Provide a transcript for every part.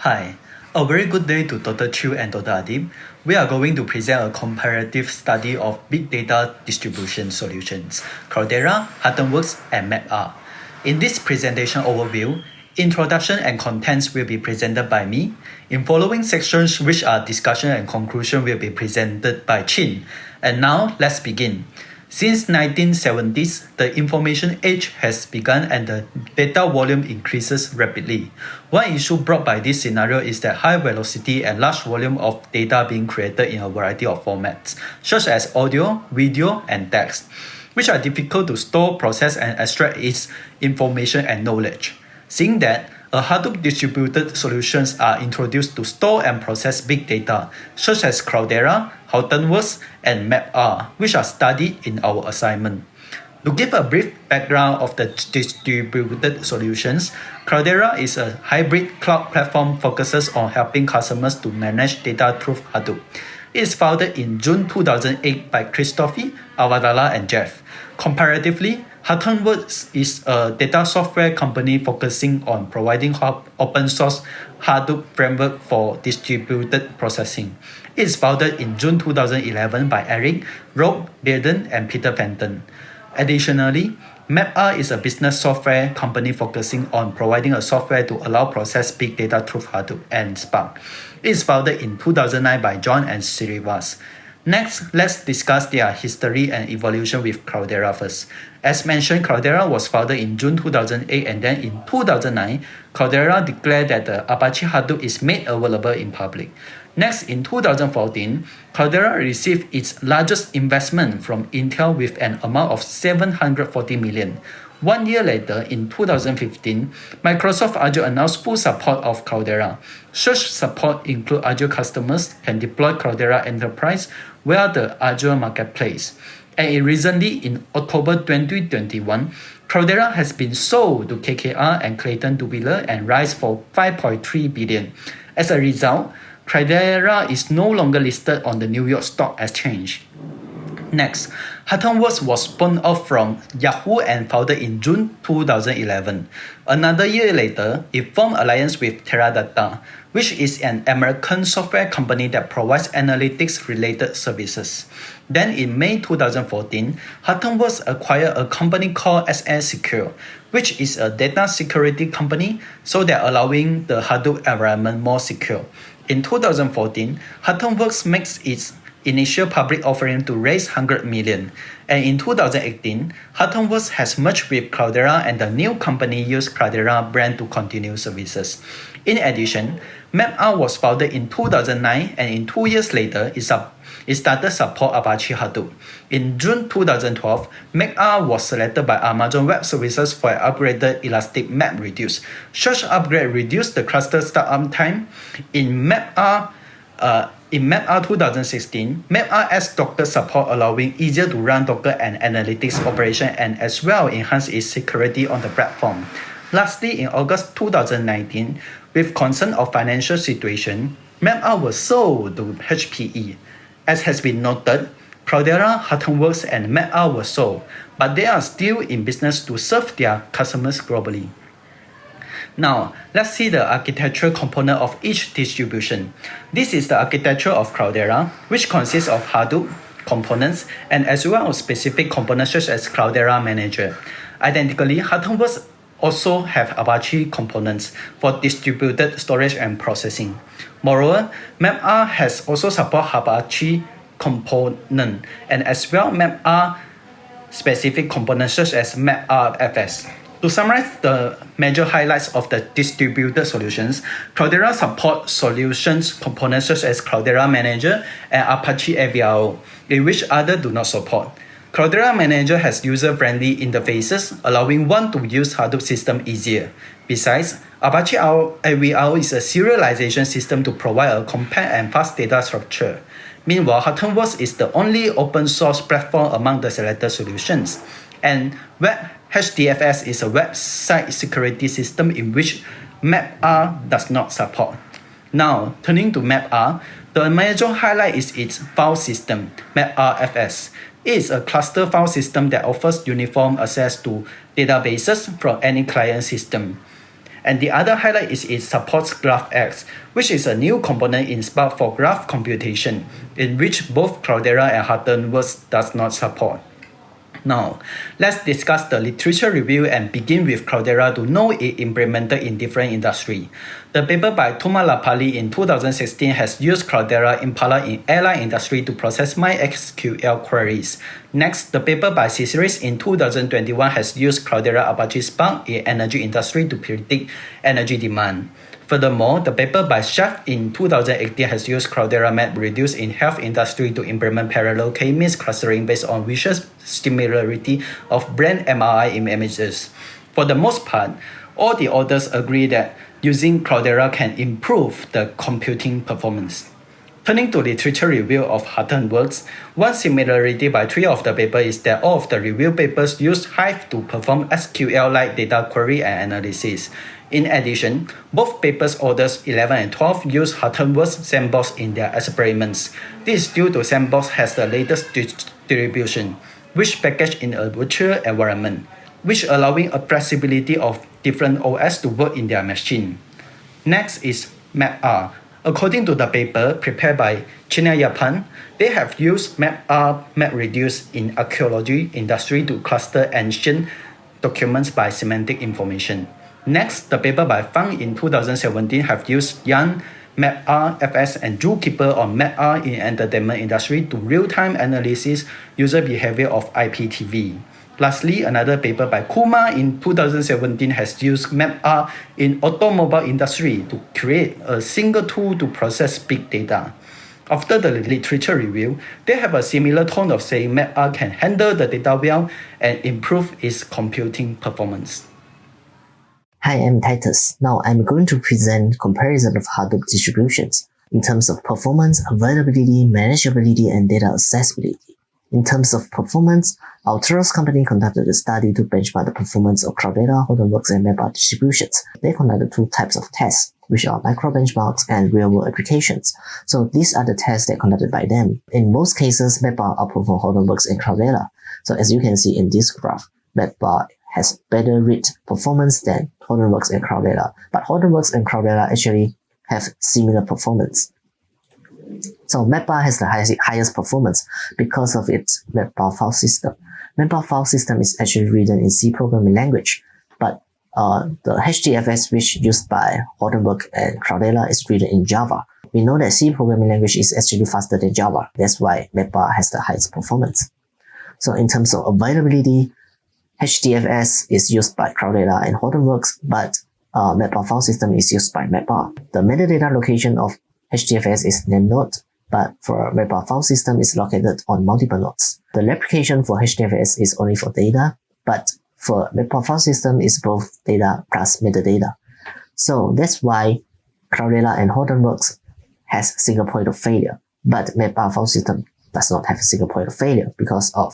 Hi, a very good day to Dr. Chiu and Dr. Adib. We are going to present a comparative study of big data distribution solutions, Cloudera, HortonWorks, and MapR. In this presentation overview, introduction and contents will be presented by me. In following sections, which are discussion and conclusion, will be presented by Chin. And now, let's begin. Since 1970s, the information age has begun and the data volume increases rapidly. One issue brought by this scenario is that high velocity and large volume of data being created in a variety of formats, such as audio, video, and text, which are difficult to store, process, and extract its information and knowledge. Seeing that, Hadoop distributed solutions are introduced to store and process big data, such as Cloudera, HortonWorks, and MapR, which are studied in our assignment. To give a brief background of the distributed solutions, Cloudera is a hybrid cloud platform focuses on helping customers to manage data through Hadoop. It is founded in June 2008 by Christophe, Avadala, and Jeff. Comparatively, HortonWorks is a data software company focusing on providing open source Hadoop framework for distributed processing. It is founded in June 2011 by Eric, Rob Bearden, and Peter Fenton. Additionally, MapR is a business software company focusing on providing a software to allow process big data through Hadoop and Spark. It is founded in 2009 by John and Srinivas. Next, let's discuss their history and evolution with Cloudera first. As mentioned, Cloudera was founded in June 2008 and then in 2009, Cloudera declared that the Apache Hadoop is made available in public. Next, in 2014, Cloudera received its largest investment from Intel with an amount of $740 million. 1 year later, in 2015, Microsoft Azure announced full support of Cloudera. Such support includes Azure customers can deploy Cloudera Enterprise via the Azure Marketplace. And recently, in October 2021, Cloudera has been sold to KKR and Clayton Dubilier and raised for $5.3 billion. As a result, Cloudera is no longer listed on the New York Stock Exchange. Next, HortonWorks was spun off from Yahoo and founded in June 2011. Another year later, it formed alliance with Teradata, which is an American software company that provides analytics-related services. Then in May 2014, HortonWorks acquired a company called SS Secure, which is a data security company, so they're allowing the Hadoop environment more secure. In 2014, HortonWorks makes its initial public offering to raise $100 million. And in 2018, HortonWorks has merged with Cloudera and the new company used Cloudera brand to continue services. In addition, MapR was founded in 2009 and in 2 years later, it started support Apache Hadoop. In June 2012, MapR was selected by Amazon Web Services for an upgraded Elastic MapReduce. Such upgrade reduced the cluster startup time. In MapR 2016, MapR adds Docker support, allowing easier to run Docker and analytics operation and as well enhance its security on the platform. Lastly, in August 2019, with concern of financial situation, MapR was sold to HPE. As has been noted, Cloudera, HortonWorks, and MapR were sold, but they are still in business to serve their customers globally. Now, let's see the architectural component of each distribution. This is the architecture of Cloudera, which consists of Hadoop components and as well as specific components such as Cloudera Manager. Identically, HortonWorks also have Apache components for distributed storage and processing. Moreover, MapR has also support Apache component and as well MapR specific components such as MapRFS. To summarize the major highlights of the distributed solutions, Cloudera supports solutions components such as Cloudera Manager and Apache AVRO, in which others do not support. Cloudera Manager has user-friendly interfaces, allowing one to use Hadoop system easier. Besides, Apache AVRO is a serialization system to provide a compact and fast data structure. Meanwhile, HortonWorks is the only open-source platform among the selected solutions. And HDFS is a website security system in which MapR does not support. Now, turning to MapR, the major highlight is its file system, MapRFS. It is a cluster file system that offers uniform access to databases from any client system. And the other highlight is it supports GraphX, which is a new component in Spark for graph computation, in which both Cloudera and HortonWorks does not support. Now, let's discuss the literature review and begin with Cloudera to know it implemented in different industries. The paper by Tumalapalli in 2016 has used Cloudera Impala in airline industry to process MySQL queries. Next, the paper by Ciceris in 2021 has used Cloudera Apache Spark in energy industry to predict energy demand. Furthermore, the paper by Chef in 2018 has used Cloudera MapReduce in health industry to implement parallel k-means clustering based on visual similarity of brain MRI images. For the most part, all the authors agree that using Cloudera can improve the computing performance. Turning to literature review of HortonWorks, one similarity by three of the papers is that all of the review papers use Hive to perform SQL-like data query and analysis. In addition, both papers authors 11 and 12 use HortonWorks Sandbox in their experiments. This is due to Sandbox has the latest distribution, which packaged in a virtual environment, which allowing a flexibility of different OS to work in their machine. Next is MapR. According to the paper prepared by Chinayapan, they have used MapR MapReduce in archaeology industry to cluster ancient documents by semantic information. Next, the paper by Fang in 2017 have used Yan, MapR, FS, and Zookeeper on MapR in entertainment industry to real-time analysis user behavior of IPTV. Lastly, another paper by Kumar in 2017 has used MapR in automobile industry to create a single tool to process big data. After the literature review, they have a similar tone of saying MapR can handle the data well and improve its computing performance. Hi, I'm Titus. Now I'm going to present comparison of Hadoop distributions in terms of performance, availability, manageability, and data accessibility. In terms of performance, our Taurus company conducted a study to benchmark the performance of Cloudera, HortonWorks, and MapR distributions. They conducted two types of tests, which are micro benchmarks and real-world applications. So these are the tests that conducted by them. In most cases, MapR outperformed HortonWorks and Cloudera. So as you can see in this graph, MapR has better read performance than HortonWorks and Cloudera. But HortonWorks and Cloudera actually have similar performance. So MapR has the highest performance because of its MapR file system. MapR file system is actually written in C programming language, but the HDFS which used by HortonWorks and Cloudera is written in Java. We know that C programming language is actually faster than Java. That's why MapR has the highest performance. So in terms of availability, HDFS is used by Cloudera and HortonWorks, but MapR file system is used by MapR. The metadata location of HDFS is named node, but for MapR file system is located on multiple nodes. The replication for HDFS is only for data, but for MapR file system is both data plus metadata. So that's why Cloudera and HortonWorks has single point of failure, but MapR file system does not have a single point of failure because of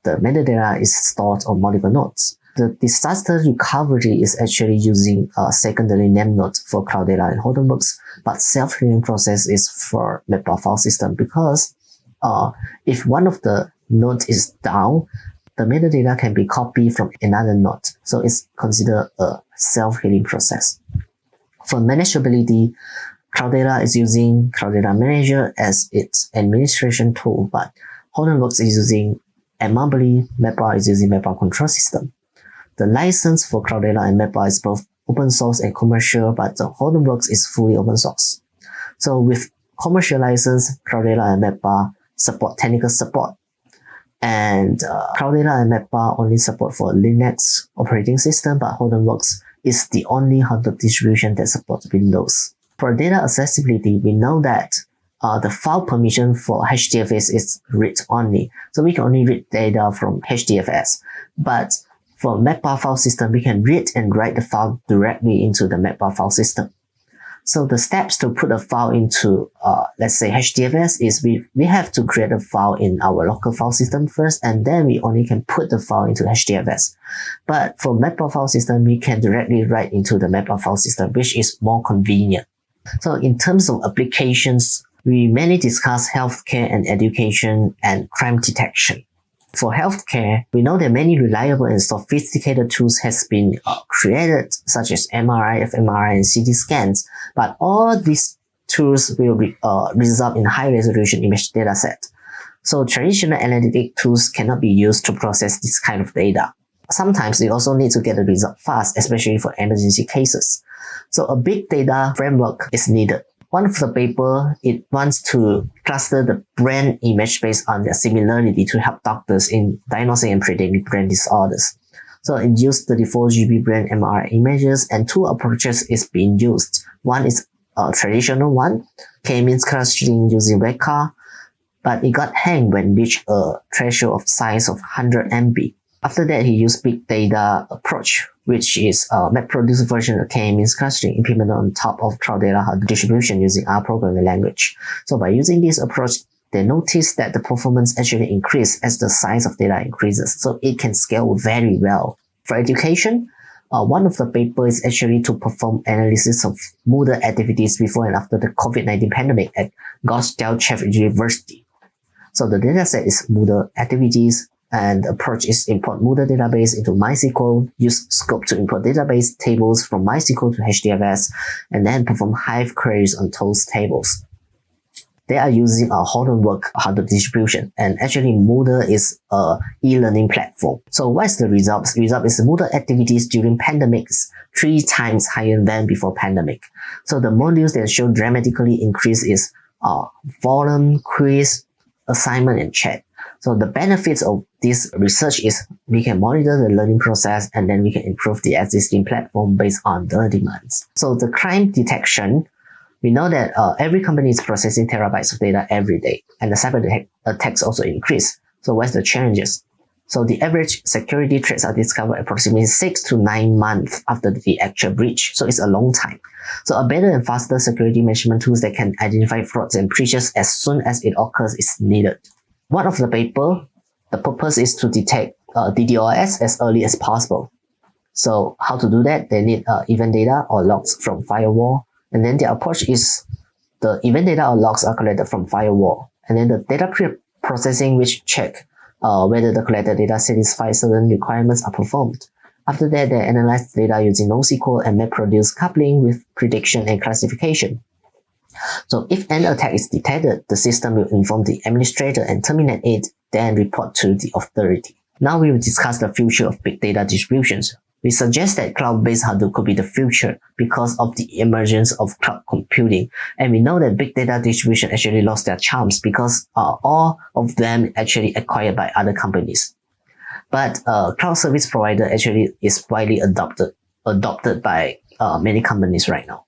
the metadata is stored on multiple nodes. The disaster recovery is actually using a secondary name node for Cloudera and HortonWorks, but self-healing process is for MapR file system because if one of the nodes is down, the metadata can be copied from another node. So it's considered a self-healing process. For manageability, Cloudera is using Cloudera Manager as its administration tool, but HortonWorks is using MapR, MapR is using MapR control system. The license for Cloudera and MapR is both open source and commercial, but the HortonWorks is fully open source. So with commercial license, Cloudera and MapR support technical support. And Cloudera and MapR only support for Linux operating system, but HortonWorks is the only Hadoop distribution that supports Windows. For data accessibility, we know that the file permission for HDFS is read only. So we can only read data from HDFS. But for MapR file system, we can read and write the file directly into the MapR file system. So the steps to put a file into, let's say HDFS is we have to create a file in our local file system first, and then we only can put the file into HDFS. But for MapR file system, we can directly write into the MapR file system, which is more convenient. So in terms of applications, we mainly discuss healthcare and education and crime detection. For healthcare, we know that many reliable and sophisticated tools has been created, such as MRI, fMRI, and CT scans, but all these tools will result in high-resolution image dataset. So traditional analytic tools cannot be used to process this kind of data. Sometimes you also need to get the result fast, especially for emergency cases. So a big data framework is needed. One of the paper, it wants to cluster the brain image based on their similarity to help doctors in diagnosing and predicting brain disorders. So it used 34 GB brain MRI images, and two approaches is being used. One is a traditional one, K-means clustering using vector, but it got hanged when reached a threshold of size of 100 MB. After that, he used big data approach, which is a MapR version of K-means clustering implemented on top of Cloudera Hadoop distribution using R programming language. So by using this approach, they noticed that the performance actually increased as the size of data increases. So it can scale very well. For education, one of the papers is actually to perform analysis of Moodle activities before and after the COVID-19 pandemic at Untitled Chapter University. So the dataset is Moodle activities, and the approach is import Moodle database into MySQL, use scope to import database tables from MySQL to HDFS, and then perform Hive queries on those tables. They are using a HortonWorks Hadoop distribution, and actually Moodle is a e-learning platform. So what's the result? The result is Moodle activities during pandemics 3 times higher than before pandemic. So the modules that show dramatically increase is forum, quiz, assignment, and chat. So the benefits of this research is we can monitor the learning process, and then we can improve the existing platform based on the demands. So the crime detection, we know that every company is processing terabytes of data every day, and the cyber attacks also increase. So what's the challenges? So the average security threats are discovered approximately 6 to 9 months after the actual breach. So it's a long time. So a better and faster security management tools that can identify frauds and breaches as soon as it occurs is needed. One of the paper, the purpose is to detect DDoS as early as possible. So how to do that? They need event data or logs from firewall. And then the approach is the event data or logs are collected from firewall. And then the data pre-processing, which check whether the collected data satisfies certain requirements are performed. After that, they analyze the data using NoSQL and MapR coupling with prediction and classification. So if an attack is detected, the system will inform the administrator and terminate it, then report to the authority. Now we will discuss the future of big data distributions. We suggest that cloud-based Hadoop could be the future because of the emergence of cloud computing. And we know that big data distribution actually lost their charms because all of them actually acquired by other companies. But cloud service provider actually is widely adopted by many companies right now.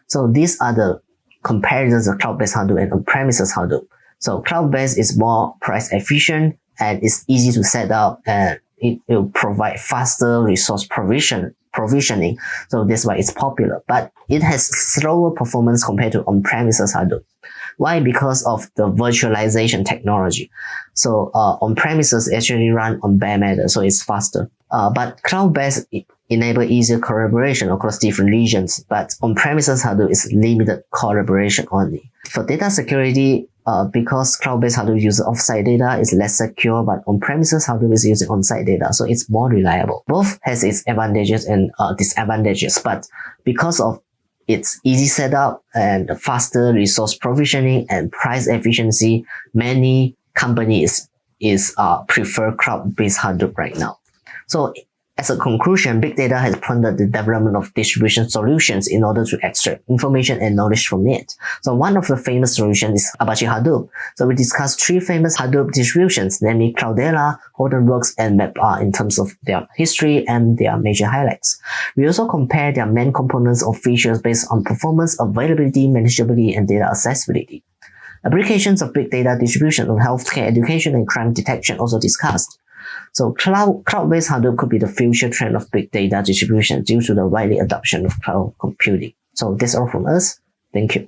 So these are the comparisons of cloud-based Hadoop and on-premises Hadoop. So cloud-based is more price efficient and it's easy to set up, and it will provide faster resource provisioning. So that's why it's popular. But it has slower performance compared to on-premises Hadoop. Why? Because of the virtualization technology. So on-premises actually run on bare metal, so it's faster. But cloud-based enable easier collaboration across different regions, but on-premises Hadoop is limited collaboration only. For data security, because cloud-based Hadoop uses offsite data, is less secure, but on-premises Hadoop is using on-site data, so it's more reliable. Both has its advantages and disadvantages, but because of its easy setup and faster resource provisioning and price efficiency, many companies prefer cloud-based Hadoop right now. So as a conclusion, big data has prompted the development of distribution solutions in order to extract information and knowledge from it. So one of the famous solutions is Apache Hadoop. So we discussed 3 famous Hadoop distributions, namely Cloudera, HortonWorks, and MapR in terms of their history and their major highlights. We also compare their main components or features based on performance, availability, manageability, and data accessibility. Applications of big data distribution on healthcare, education, and crime detection also discussed. So cloud-based Hadoop could be the future trend of big data distribution due to the widely adoption of cloud computing. So that's all from us. Thank you.